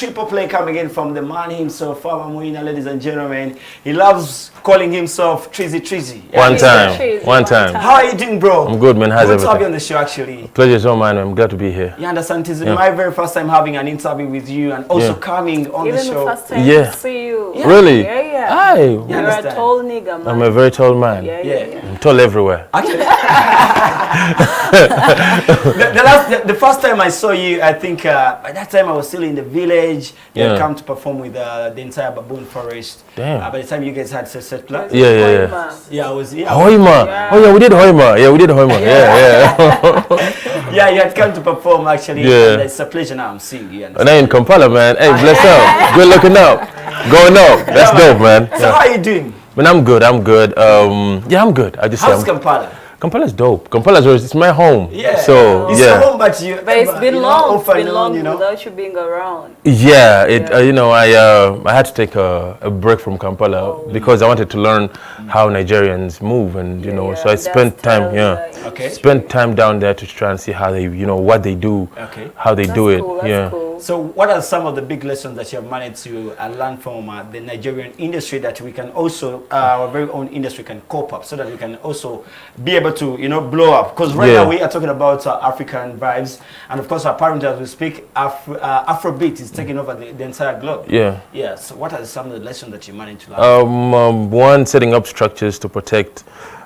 triple play coming in from the man himself, Farmer Moina, ladies and gentlemen. He loves calling himself Trizzy. Yeah, One time. How are you doing, bro? I'm good, man. How's everything? Good to have you on the show, actually. Pleasure is all mine. I'm glad to be here. You understand? This is my very first time having an interview with you and also coming on the show. Even the first time to see you. Really? Yeah. Hi. You're a tall nigga, man. I'm a very tall man. Yeah. I'm tall everywhere. Actually, the first time I saw you, I think by that time I was still in the village. You had come to perform with the entire baboon forest. Damn. By the time you guys had set plan. Yeah, I was. Hoima. Yeah. Oh yeah, we did Hoima. Yeah, you had come to perform actually. And it's a pleasure now I'm seeing you. And I in Kampala, man. Hey, bless up. Good looking up. Going up. That's dope, man. So how are you doing? Man, I'm good. I'm good. I'm good. How's Kampala? Kampala's dope. Kampala's it's my home. Yeah. So it's your home, but it's been long. It's been long without you being around. Yeah. I had to take a break from Kampala because I wanted to learn how Nigerians move, and so I spent time. Spent time down there to try and see how they, what they do, how they do it. That's cool. So, what are some of the big lessons that you have managed to learn from the Nigerian industry that we can also, our very own industry can cope up, so that we can also be able to, blow up? Because right now we are talking about African vibes, and of course, apparently as we speak, Afrobeat is taking over the entire globe. Yeah. So, what are some of the lessons that you managed to learn? One, setting up structures to protect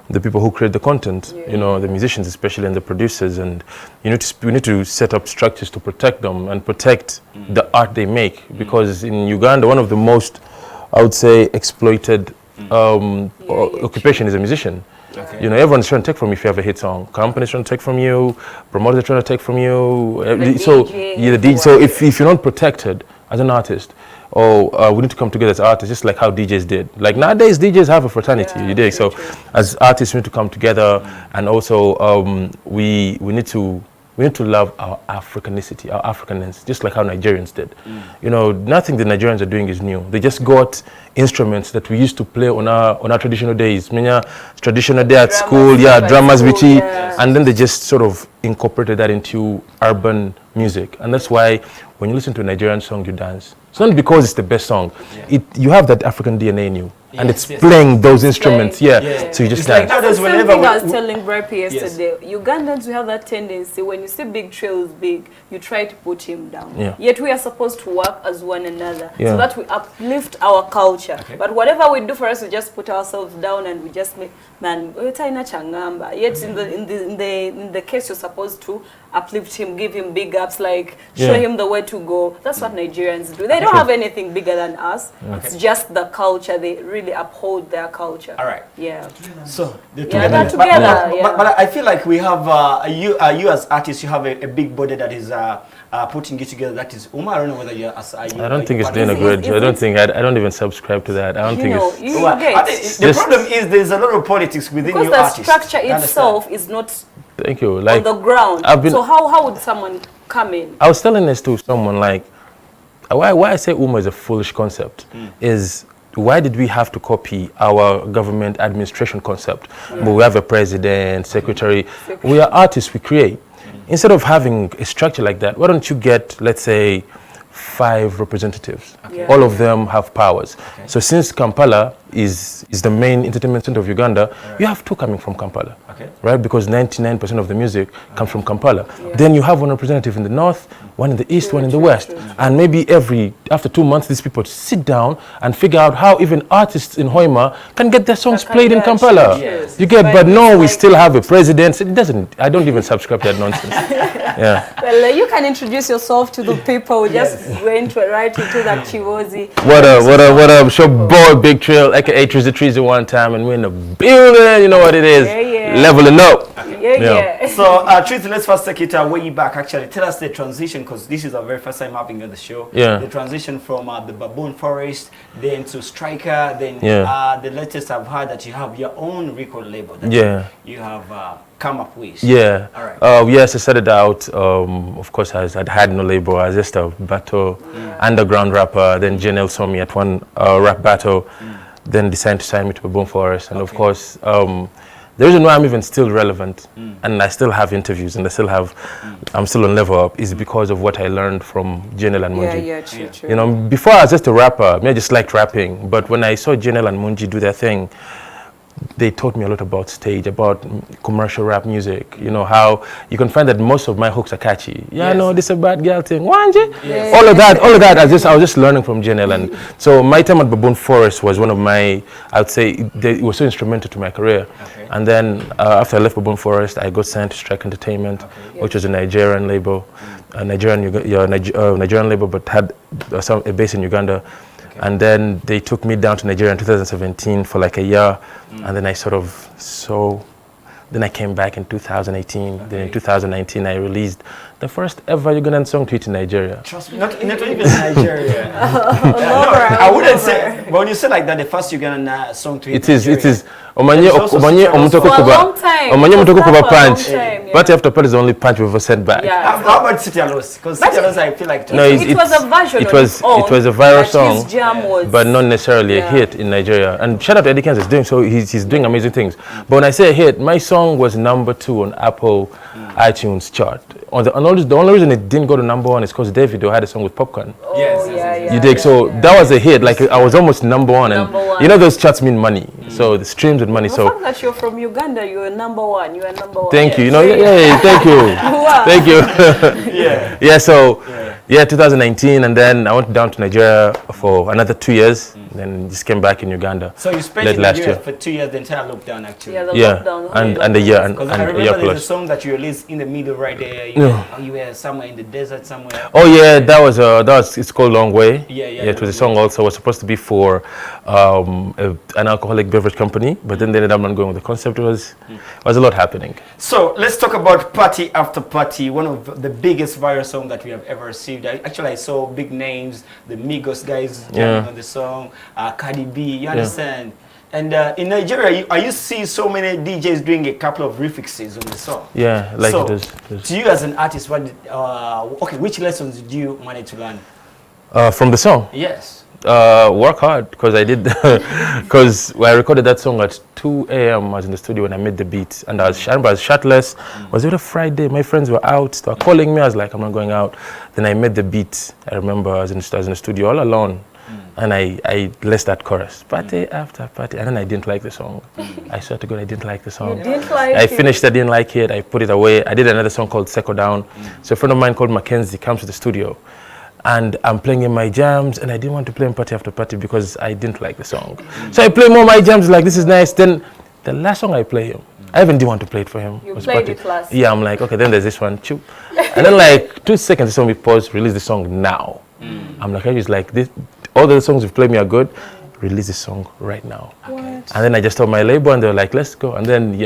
the people who create the content, the musicians especially, and the producers, and we need to set up structures to protect them and protect the art they make, because in Uganda one of the most, I would say, exploited occupation is a musician. Everyone's trying to take from you if you have a hit song. Companies trying to take from you, promoters trying to take from you. So if you're not protected as an artist, we need to come together as artists, just like how DJs did. Like nowadays, DJs have a fraternity. You dig? So as artists, we need to come together, and also we need to love our Africanicity, our Africanness, just like how Nigerians did. Nothing the Nigerians are doing is new. They just got instruments that we used to play on our traditional days. Traditional day at school, dramas, and then they just sort of incorporated that into urban music, and that's why when you listen to a Nigerian song, you dance. It's not because it's the best song. You have that African DNA in you, and it's playing those instruments. So you just dance. That's the same thing I was telling Brep yesterday. Ugandans, we have that tendency, when you see Big Trill is big, you try to put him down. Yet we are supposed to work as one another, so that we uplift our culture. But whatever we do for us, we just put ourselves down and we just make, man, yet in the case you're supposed to uplift him, give him big ups, like show him the way to go. That's what Nigerians do. They don't have anything bigger than us. It's just the culture. They really uphold their culture. All right. Yeah. So they're together. But I feel like we have you as artists. You have a big body that is putting you together. That is Uma. I don't know whether you're. I don't think it's doing a good job. I don't even subscribe to that. I don't think it's. The problem is there's a lot of politics within your artists. Because the structure itself is not. Thank you. On the ground. So how would someone come in? I was telling this to someone, like, why I say UMA is a foolish concept is, why did we have to copy our government administration concept? But we have a president, secretary. We are artists, we create. Instead of having a structure like that, why don't you get, let's say, 5 representatives? All of them have powers. So since Kampala is the main entertainment center of Uganda, you have 2 coming from Kampala, right? Because 99% of the music comes from Kampala. Then you have 1 representative in the north, 1 in the east, 1 in the west. And maybe after 2 months, these people sit down and figure out how even artists in Hoima can get their songs played in Kampala. You get, but no, we still have a president. It doesn't, I don't even subscribe to that nonsense. Well, you can introduce yourself to the people. Just went right into that Chiwozi. What up? Show boy Big Trill, aka Trizzy one time, and we're in the building. You know what it is. Leveling up. So, Trizzy, let's first take it way back. Actually, tell us the transition, because this is our very first time having you on the show. The transition from the baboon forest, then to Striker, then the latest I've heard that you have your own record label. That you have come up with. Yes, I started out, of course, I'd had no label. I was just a battle underground rapper. Then Janelle saw me at one rap battle, then decided to sign me to Baboon Forest. And of course, the reason why I'm even still relevant and I still have interviews and I'm still on Level Up is because of what I learned from Janelle and Munji. Yeah, true. You know, before I was just a rapper, I just liked rapping, but when I saw Janelle and Munji do their thing, they taught me a lot about stage, about commercial rap music. You know, how you can find that most of my hooks are catchy. Yeah, no, this is a bad girl thing. Wanje? Yes. All of that, I was just learning from Janelle. And so my time at Baboon Forest was one of my, I would say, it was so instrumental to my career. Okay. And then after I left Baboon Forest, I got signed to Strike Entertainment, which was a Nigerian label, a Nigerian label, but had a base in Uganda. And then they took me down to Nigeria in 2017 for like a year. And then then I came back in 2018. Then in 2019, I released the first ever Ugandan song to hit in Nigeria. Trust me, not even in Nigeria. I wouldn't say, but when you say like that, the first Ugandan song to hit in Nigeria. It is. Omanye Omutoko Kuba punch. Party after party is the only punch we've ever sent back. Yeah. How about City Alos? Because City Alos, I feel like... No, it was a version it was a viral song, but not necessarily a hit in Nigeria. And shout out to Eddie Kenz, he's doing amazing things. But when I say a hit, my song was #2 on Apple iTunes chart. The only reason it didn't go to #1 is because Davido had a song with Popcorn. You dig? So that was a hit. Like I was almost #1, and you know those charts mean money. So the streams and money. The fact that you're from Uganda, you're #1. You are #1. Thank you. You know, thank you. Thank you. So 2019, and then I went down to Nigeria for another 2 years. Then just came back in Uganda. So you spent in Nigeria for 2 years, the entire lockdown actually. Lockdown. And a year and I remember a year plus. There's a song that you released in the middle right there. You were somewhere in the desert somewhere. Oh yeah, that was it's called Long Way. It was a song also was supposed to be for an alcoholic beverage company, but then they ended up not going with the concept. It was a lot happening. So let's talk about Party After Party, one of the biggest viral songs that we have ever received. I saw big names, the Migos guys on the song, Cardi B, you understand? And in Nigeria, you see so many DJs doing a couple of remixes on the song. Yeah, like so, it is. To you as an artist, which lessons did you manage to learn? From the song? Yes. Work hard, because I did, because I recorded that song at 2 a.m. I was in the studio when I made the beat, and I was shirtless. It was a Friday, my friends were out, they were calling me, I was like, I'm not going out. Then I made the beat. I remember I was in the studio all alone, and I laced that chorus, party after party, and then I didn't like the song. I swear to God, I didn't like the song. You didn't like it? I finished, I didn't like it, I put it away. I did another song called Settle Down. So a friend of mine called Mackenzie comes to the studio, and I'm playing in my jams, and I didn't want to play in Party After Party because I didn't like the song. So I play more my jams, like, this is nice. Then the last song I play him, I even didn't want to play it for him. You played it last. Yeah, I'm like, okay, then there's this one, choo. And then like 2 seconds, the song we pause, release the song now. I'm like, I just like, this, all the songs you've played me are good, release the song right now. What? And then I just told my label, and they were like, let's go. And then,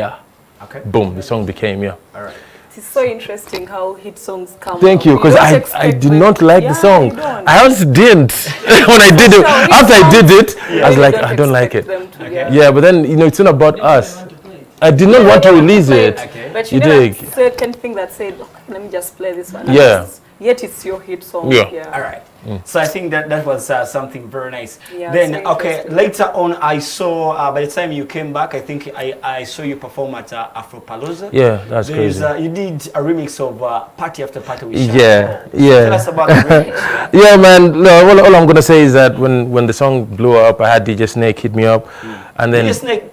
boom, the song became, All right. It's so interesting how hit songs come. Thank you, because I did not like the song. I also didn't. When I did it, after I did it, I was like, I don't like it. Yeah, but then, you know, it's not about us. I did not want to release it. But you did a certain thing that said, okay, let me just play this one. Yet it's your hit song. All right. So I think that was something very nice. Then, later on I saw, by the time you came back, I think I saw you perform at Afropalooza. Yeah, that's crazy. You did a remix of Party After Party with Tell us about the remix. Yeah, man, no, all I'm going to say is that when the song blew up, I had DJ Snake hit me up. And then, DJ Snake?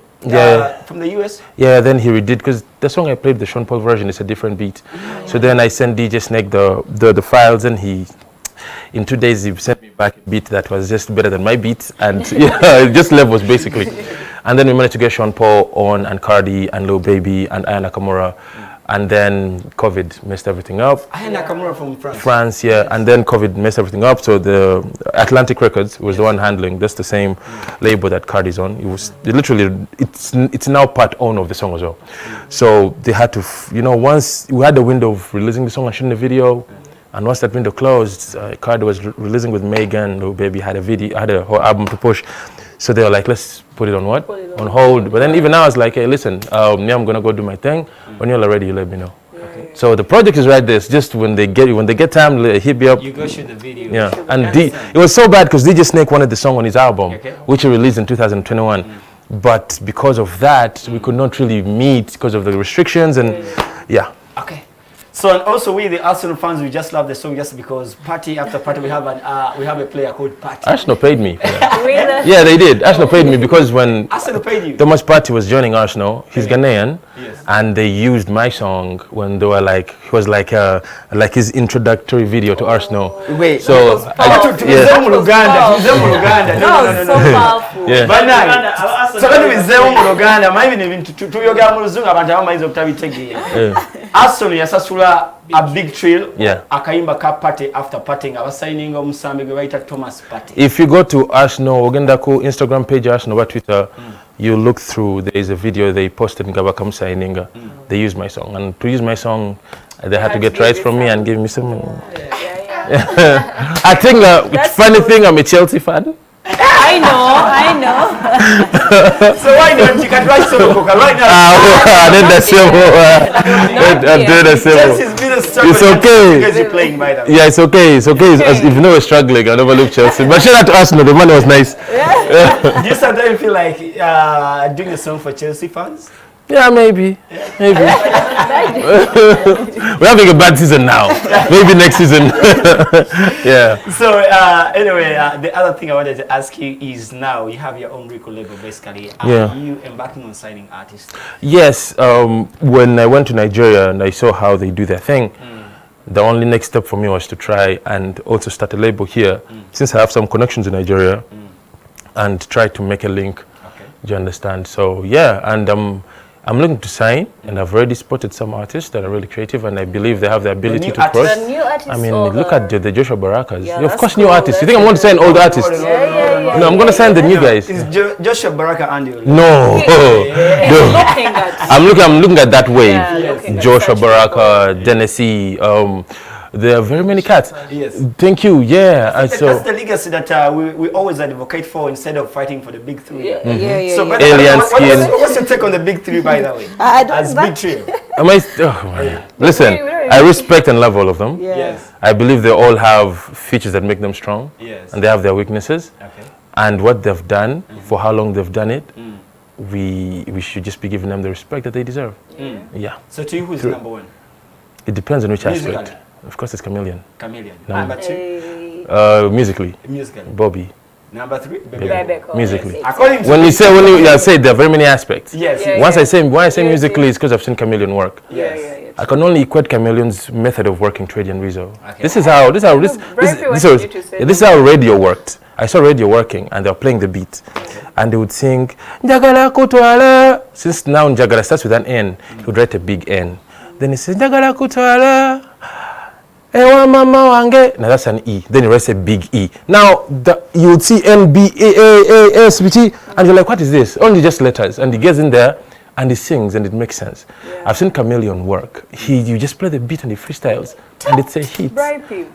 From the US? Yeah, then he redid, because the song I played, the Sean Paul version, is a different beat. So then I sent DJ Snake the files, and in 2 days he sent me back a beat that was just better than my beat, and just levels basically. And then we managed to get Sean Paul on, and Cardi, and Lil Baby, and Aya Nakamura. And then COVID messed everything up. Aya Nakamura from France. France, and then COVID messed everything up. So the Atlantic Records was the one handling. That's the same label that Cardi's on. It's now part owned of the song as well. So they had to, once we had the window of releasing the song and shooting the video, and once that window closed, Cardi was releasing with Megan. Lil Baby had a whole album to push. So they were like, let's put it on what? On hold. But then even now, I was like, hey, listen, me, I'm gonna go do my thing. When you're ready, you let me know. So the project is right there. It's just when they get time, hit me up. You go shoot the video. Yeah, and it was so bad because DJ Snake wanted the song on his album, which he released in 2021. but because of that, we could not really meet because of the restrictions and yeah. Okay. So and also we the Arsenal fans, we just love the song just because party after party we have a player called Party. Arsenal paid me. Really? Yeah, they did. Arsenal paid me because when Arsenal paid you. Thomas Partey was joining Arsenal, he's Ghanaian, Yes. and they used my song when they were like, it was like his introductory video to Arsenal. Wait. So So powerful. Yeah. But now, so when we say Uganda, maybe even to yoga muluzungu abantu abamayizo okutabitegeera. Arsenal yasasula a big Trill. Yeah. Akayimba ka Party after partying abasigning omusambi gwe bayita Thomas Partey. If you go to Arsenal, ogenda ku Instagram page Arsenal or Twitter, you look through, there is a video they posted in Gabakam signing. They used my song, and to use my song, they had to get rights from me and give me some. I think funny thing, I'm a Chelsea fan. I know. So why don't you can write solo right now? I did the same. I did the same. Chelsea's been a struggle. It's okay. Because you're playing by them. Yeah, it's okay. It's okay. If you know we're struggling, I never look Chelsea. But shout out to Arsenal. The money was nice. Do you sometimes feel like doing a song for Chelsea fans? Yeah, maybe. Maybe. We're having a bad season now. Maybe next season. Yeah. So anyway, the other thing I wanted to ask you is now you have your own record label basically. Are you embarking on signing artists? Yes. When I went to Nigeria and I saw how they do their thing, the only next step for me was to try and also start a label here, since I have some connections in Nigeria, and try to make a link. Okay. Do you understand? So yeah, and I'm looking to sign, and I've already spotted some artists that are really creative, and I believe they have the ability to cross. The new artists. I mean, look at the Joshua Barakas. Yeah, of course, cool. new artists. You think I'm going to sign old artists? Yeah. No, I'm going to sign the new guys. Is Joshua Baraka and you? No. Looking at. I'm looking at that wave. Yeah, Joshua Baraka, Denesi. There are very many cats. Yes. Thank you. Yeah. That's the legacy that we always advocate for instead of fighting for the big three. Yeah. So, but Alien skin. what's your take on the big three, by the way? As big three. Am I? Listen, I respect and love all of them. Yes. I believe they all have features that make them strong. Yes. And they have their weaknesses. Okay. And what they've done, for how long they've done it, we should just be giving them the respect that they deserve. Yeah. So to you, who's number one? It depends on which Musically. aspect. Of course, it's Chameleon. Chameleon. No. Number two? Musically, Musically. Bobby. Number three? Bebeko. Musically. According to When you say there are very many aspects. Yes. When I say musically, it's because I've seen Chameleon work. Yes. I can only equate Chameleon's method of working to Eddie and Rizzo. Okay. This is how radio worked. I saw radio working, and they were playing the beat, and they would sing Njagala kutwala. Since now Njagala starts with an N, he would write a big N. Then he says Njagala kutwala. Ewa mama wange. Now that's an E. Then he writes a big E. Now you would see N B A A S B T, and you're like, what is this? Only just letters. And he gets in there and he sings, and it makes sense. I've seen Chameleon work. You just play the beat and he freestyles, and it's a hit. Do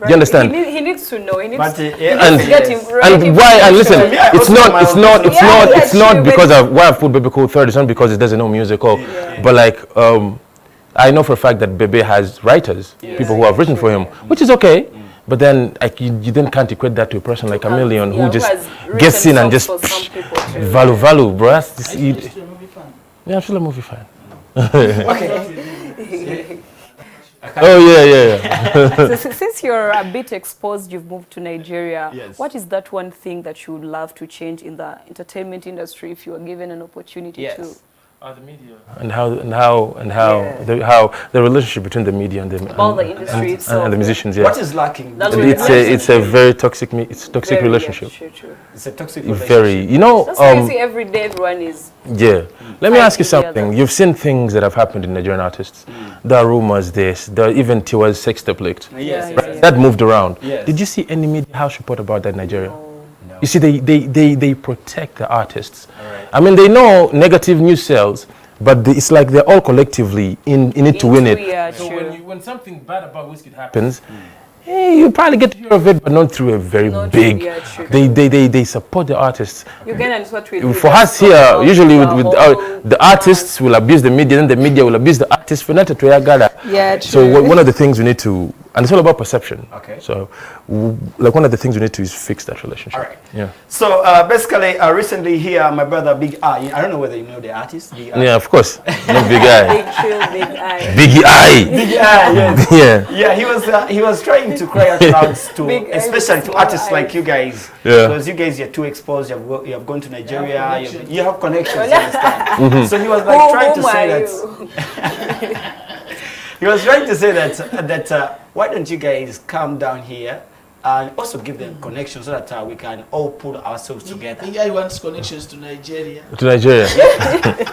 you understand? He needs to know. He needs But, to and get him right. and why? And listen, it's not true, because of why I've put Bebe Cool third. It's not because it doesn't know music, but like I know for a fact that Bebe has writers, people who have written for him, which is okay. But then you then can't equate that to a person like Chameleon who just gets in and just value, bro. That's just, I'm still a movie fan. Okay. Oh yeah. So since you're a bit exposed, you've moved to Nigeria. Yes. What is that one thing that you would love to change in the entertainment industry if you were given an opportunity to? The media. And how the relationship between the media and the industry and the musicians. Yeah. What is lacking? It's a very toxic relationship. True. It's a toxic relationship. Very. You know. That's why you see every day everyone is. Yeah. Let me ask you something. You've seen things that have happened in Nigerian artists. There are rumors. There are even Tiwa's sex tape leaked. Yes. That moved around. Yes. Did you see any media house report about that in Nigeria? No. You see, they protect the artists. Right. I mean, they know negative news sells, but it's like they're all collectively in it to win it. Yeah, so true. when something bad about Wizkid happens, you probably get to hear of it, but not through a very big. They support the artists. For us here, usually the artists will abuse the media, and the media will abuse the artists for not to. Yeah, true. So one of the things we need to And it's all about perception. Okay. So, like one of the things we need to is fix that relationship. All right. Yeah. So basically, recently here, my brother Big I. I don't know whether you know the artist. Big I. Yeah, of course. No Big Eye. Big Trill, Big Eye. Biggie Eye. Big I. Yes. Yeah. Yeah. He was trying to cry out loud to, especially to artists like you guys. Yeah. Because you guys, you're too exposed. You have gone to Nigeria. You have connections. You understand? So he was like trying to say that. He was trying to say that why don't you guys come down here and also give them connections so that we can all pull ourselves together. He wants connections to Nigeria. To Nigeria.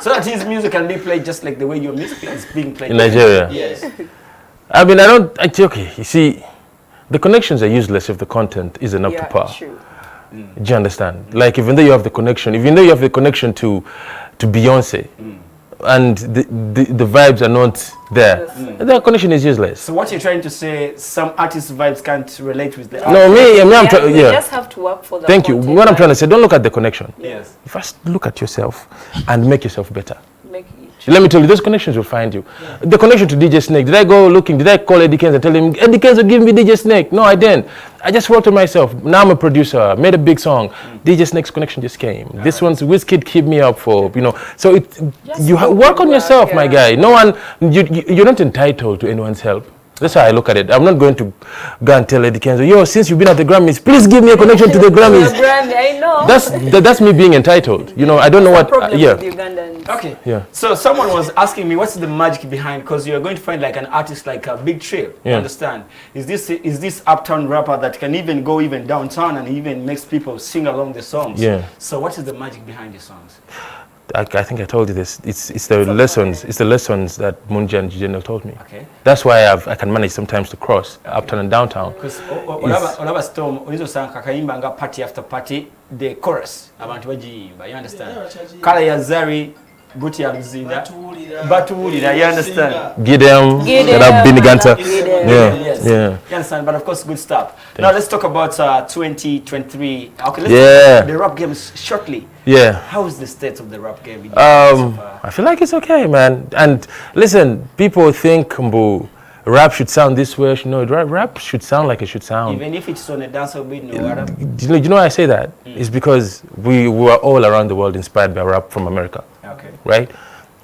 So that his music can be played just like the way your music is being played. In Nigeria. Yes. I mean, okay, you see, the connections are useless if the content isn't up to par. True. Do you understand? Like, even though you have the connection to Beyonce, and the vibes are not there, the connection is useless. So what you're trying to say, some artists' vibes can't relate with the No, You just have to work for the Thank you. What I'm trying to say, don't look at the connection. Yes. First, look at yourself and make yourself better. Make it. Let me tell you, those connections will find you. Yeah. The connection to DJ Snake, did I call Eddie Kenz and tell him, Eddie Kenz will give me DJ Snake? No, I didn't. I just wrote to myself. Now I'm a producer, made a big song. DJ Snake's connection just came. This one's Wizkid keep me up for, So work on yourself, my guy. No one, you're not entitled to anyone's help. That's how I look at it. I'm not going to go and tell Eddie Kenzo, yo, since you've been at the Grammys, please give me a connection to the Grammys. I know. That's me being entitled. I don't know what. With Ugandans. Okay. Yeah. So someone was asking me, what's the magic behind? Because you're going to find like an artist like a Big Trill. Yeah. Understand? Is this uptown rapper that can even go even downtown and even makes people sing along the songs? Yeah. So what is the magic behind your songs? I think I told you this. It's the lessons. It's the lessons that Munja and Jijeno taught me. Okay. That's why I can manage sometimes to cross uptown and downtown. Because Olaba Storm, kakayimba party after party, the chorus abantu bagiyimba. You understand? Kala ya Zari, Buti ya Luzinda, Batuwulira. You understand? Gideon, Biniganta. Yes. Yeah. You understand? But of course, good stuff. Now let's talk about 2023. Okay, let's talk about the rap games shortly. Yeah. How is the state of the rap game? I feel like it's okay, man. And listen, people think rap should sound this way. Rap should sound like it should sound. Even if it's on a dancehall beat, no. Do you know why I say that? It's because we were all around the world inspired by rap from America. Okay. Right?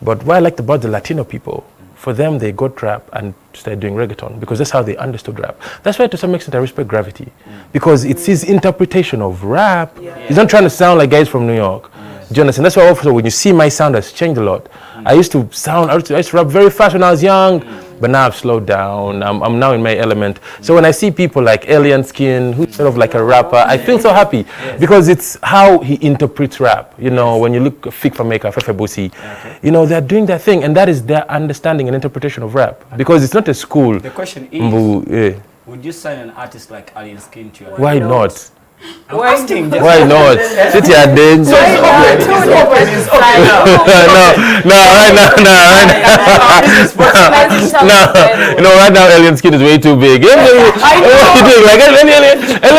But what I liked about the Latino people, for them, they got rap and started doing reggaeton because that's how they understood rap. That's why, to some extent, I respect Gravity because it's his interpretation of rap. Yeah. He's not trying to sound like guys from New York. Do you understand? That's why also when you see my sound has changed a lot. I used to rap very fast when I was young, but now I've slowed down. I'm now in my element. So when I see people like Alien Skin, who's sort of like a rapper, I feel so happy because it's how he interprets rap. When you look at Fik Fameka, Fefe Busi, they're doing their thing, and that is their understanding and interpretation of rap because it's not a school. The question is, would you sign an artist like Alien Skin to your Why not? Why not? Why not? Sit here, then. So it's open now. No, right now Alien Skin is way too big. Alien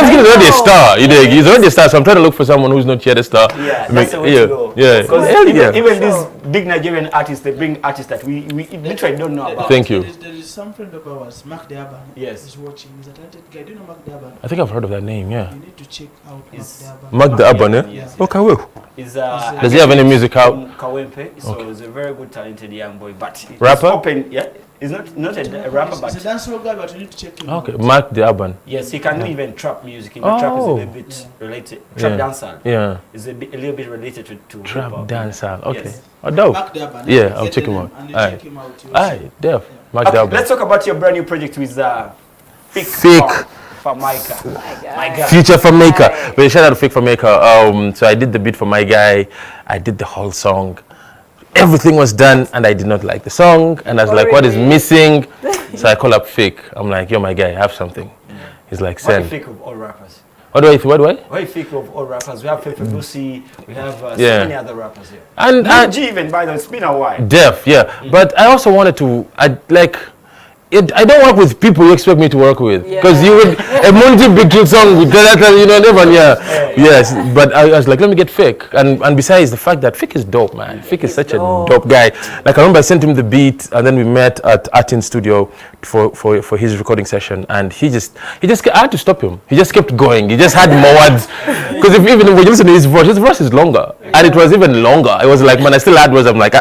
Skin is already a star. He's already a star. So I'm trying to look for someone who's not yet a star. Yeah, that's the way to go. Yeah. Because even these big Nigerian artists, they bring artists that we literally don't know about. Thank you. There is some friend of ours, Mark Daban. Yes. He's watching. He's a talented guy. Do you know Mark Daban? I think I've heard of that name. Yeah. You need to check out Mark Daban. Yeah. Yes. Okay, well. Does he have any music out? Kawempe, so he's a very good, talented young boy. But rapper? Open, yeah. He's not a rapper, but he's a dancehall guy. But you need to check him. Okay, Mark Daban. Yes, he can do even trap music. Trap is a little bit related. Trap dancehall. Yeah. Is a little bit related to trap dancehall. Okay. Yes. Oh, dope. Mark Daban. Yeah, I'll check him out. Check him out. Aye, def. Mark Daban. Let's talk about your brand new project with Fik Fameka. My guy. Future Fameka. But shout out to Fik Fameka. So I did the beat for my guy. I did the whole song. Everything was done, and I did not like the song. And I was like, what is missing? So I call up Fik. I'm like, yo, my guy, I have something. He's like, send. What do you think of all rappers? What do I What do you think of all rappers? We have Fefe Busi, we have so many other rappers here. And G even, by the way, it's been a while. Def, yeah. But I also wanted to, I don't work with people you expect me to work with, because you would a multi big Trill song with that, you know, never, yes. But I was like, let me get Fick, and besides the fact that Fick is dope, man. Fick is such a dope guy. Like I remember I sent him the beat, and then we met at Artin Studio for his recording session, and he just I had to stop him. He just kept going. He just had more words, because even when you listen to his verse is longer, and it was even longer. It was like, man, I still had words. I'm like,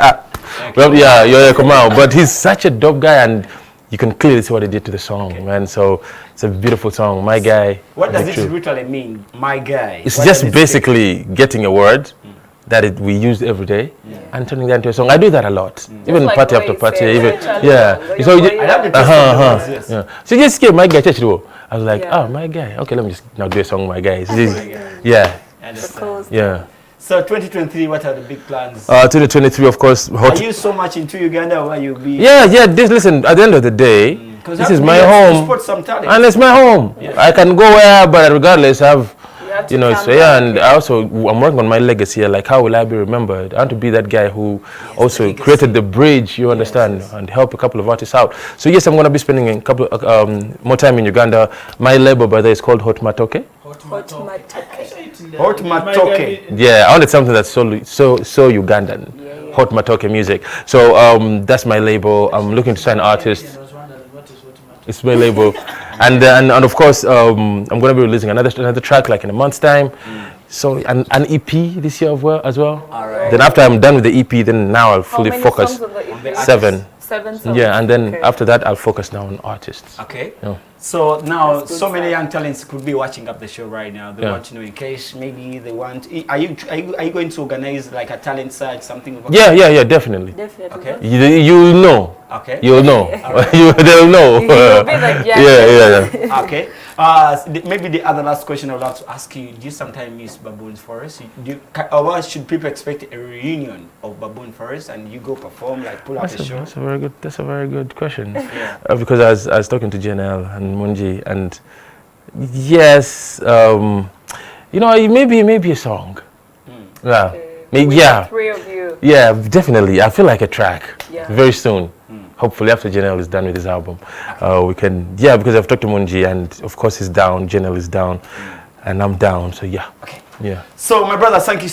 well, yeah, come out. But he's such a dope guy, and you can clearly see what he did to the song, man. So it's a beautiful song, My Guy. What does it literally mean, My Guy? It's just basically getting a word that we use every day and turning that into a song. I do that a lot, even like party after party. Even So so just get My Guy. I was like, oh, My Guy. Okay, let me just now do a song, My Guy. Yeah. So 2023, what are the big plans? 2023, of course. Are you so much into Uganda, or you be? Yeah. Listen, at the end of the day, this is my home, and it's my home. I can go where, but regardless, I'm working on my legacy. Like, how will I be remembered? I want to be that guy who also created the bridge. You understand, and help a couple of artists out. So yes, I'm going to be spending a couple more time in Uganda. My label, by the way, is called Hot Matoke. Hot Matoke. Yeah, I wanted something that's so Ugandan. Hot Matoke music. So that's my label. I'm looking to sign artists. It's my label, and of course I'm going to be releasing another track like in a month's time. So an EP this year as well. All right. Then after I'm done with the EP, then now I'll fully focus. 7. 7 songs. Yeah, and then after that I'll focus now on artists. Okay. Yeah. So now, so many young talents could be watching up the show right now. They want to know, in case maybe they want. Are you going to organize like a talent search, something? Yeah, definitely. Okay. You'll know. Okay. You'll know. They'll know. You'll be like, yeah. Okay. Maybe the other last question I would like to ask you: do you sometimes miss Baboon Forest? Or should people expect a reunion of Baboon Forest and you go perform, like pull out the show? That's a very good question. Because I was talking to JNL and Munji, and yes, maybe a song. Yeah. Maybe, 3 of you. Yeah, definitely. I feel like a track very soon. Hopefully after Janelle is done with his album, we can, because I've talked to Munji, and of course he's down, Janelle is down, and I'm down, so yeah. Okay. Yeah. So my brother, thank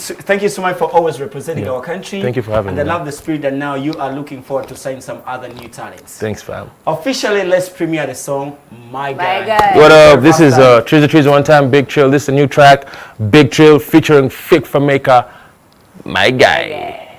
you so much for always representing our country. Thank you for having me. And I love the spirit that now you are looking forward to sign some other new talents. Thanks, fam. Officially, let's premiere the song, My Guy. What up? This is Trill One Time, Big Trill. This is a new track, Big Trill featuring Fick from Maker, My Guy.